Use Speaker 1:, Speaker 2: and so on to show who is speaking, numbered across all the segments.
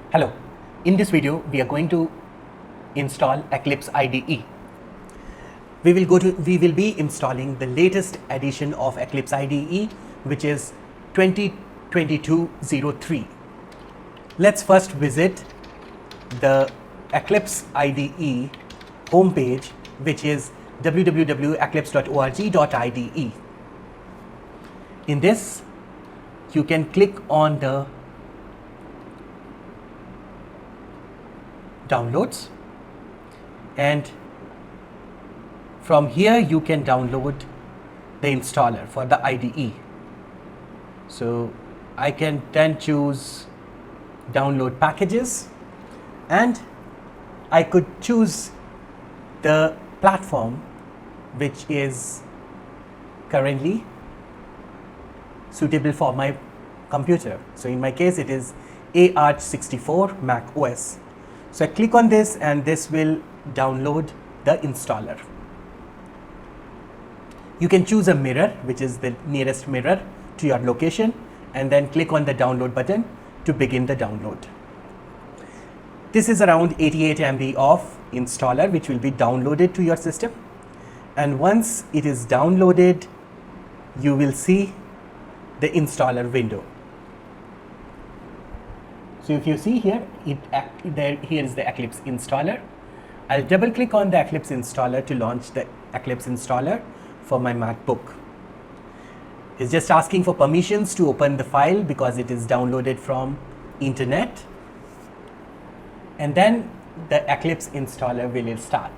Speaker 1: Hello, in this video we are going to install Eclipse IDE. We will be installing the latest edition of Eclipse IDE, which is 2022-03. Let's first visit the Eclipse IDE homepage, which is www.eclipse.org.ide. In this, you can click on the downloads, and from here you can download the installer for the IDE. So I can then choose download packages, and I could choose the platform which is currently suitable for my computer. So in my case it is ARch64 Mac OS. So I click on this and this will download the installer. You can choose a mirror, which is the nearest mirror to your location, and then click on the download button to begin the download. This is around 88 MB of installer which will be downloaded to your system, and once it is downloaded you will see the installer window. So if you see here, here is the Eclipse installer. I'll double click on the Eclipse installer to launch the Eclipse installer for my MacBook. It's just asking for permissions to open the file because it is downloaded from internet, and then the Eclipse installer will start.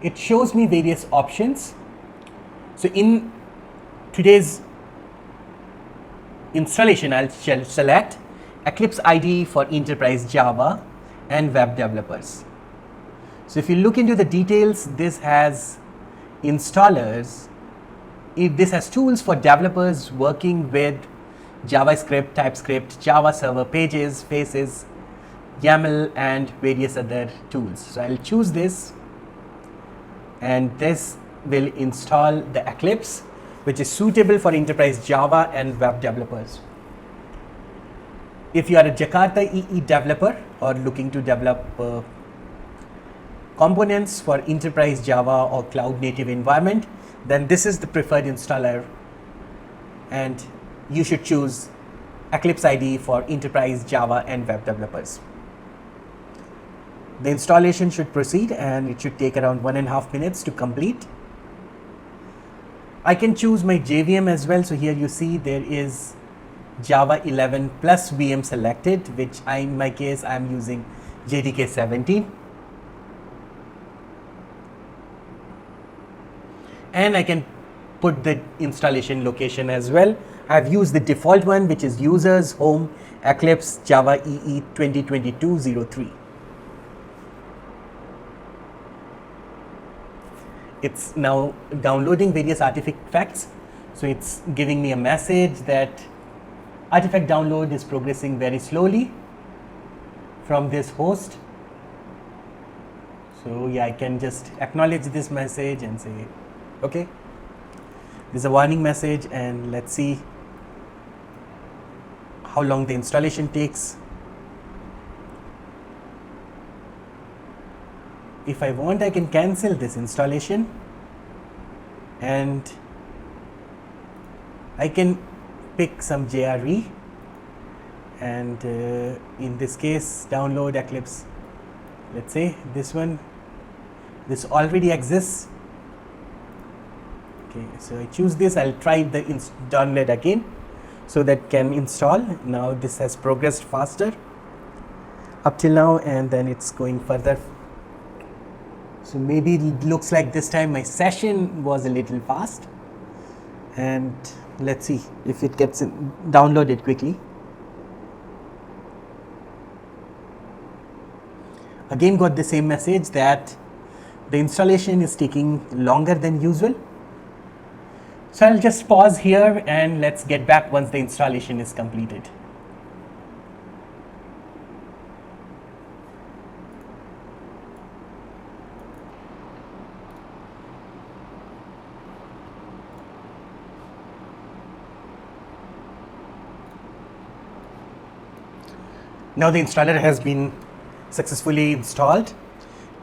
Speaker 1: It shows me various options. So in today's installation, I'll select Eclipse IDE for Enterprise Java and Web Developers. So if you look into the details, this has installers. This has tools for developers working with JavaScript, TypeScript, Java Server Pages, Faces, YAML, and various other tools. So I'll choose this, and this will install the Eclipse, which is suitable for Enterprise Java and Web Developers. If you are a Jakarta EE developer or looking to develop components for Enterprise Java or Cloud Native environment, then this is the preferred installer, and you should choose Eclipse IDE for Enterprise Java and Web Developers. The installation should proceed, and it should take around 1.5 minutes to complete. I can choose my JVM as well. So here you see there is Java 11 plus VM selected, which in my case I am using JDK 17. And I can put the installation location as well. I've used the default one, which is users home Eclipse Java EE 2022-03. It's now downloading various artifacts. So it's giving me a message that artifact download is progressing very slowly from this host. So yeah, I can just acknowledge this message and say, okay. There's a warning message, and let's see how long the installation takes. If I want, I can cancel this installation, and I can pick some JRE, and in this case download Eclipse. Let's say this one, this already exists. Okay, so I choose this. I'll try the download again so that can install. Now this has progressed faster up till now, and then it's going further. So maybe it looks like this time my session was a little fast, and let's see if it gets downloaded quickly. Again got the same message that the installation is taking longer than usual. So I'll just pause here and let's get back once the installation is completed. Now the installer has been successfully installed.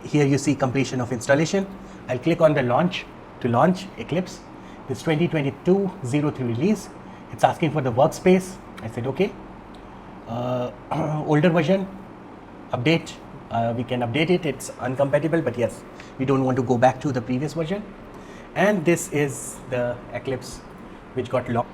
Speaker 1: Here you see completion of installation. I'll click on the launch to launch Eclipse. This 2022-03 release. It's asking for the workspace. I said okay. Older version, update. We can update it. It's uncompatible, but yes, we don't want to go back to the previous version. And this is the Eclipse which got locked.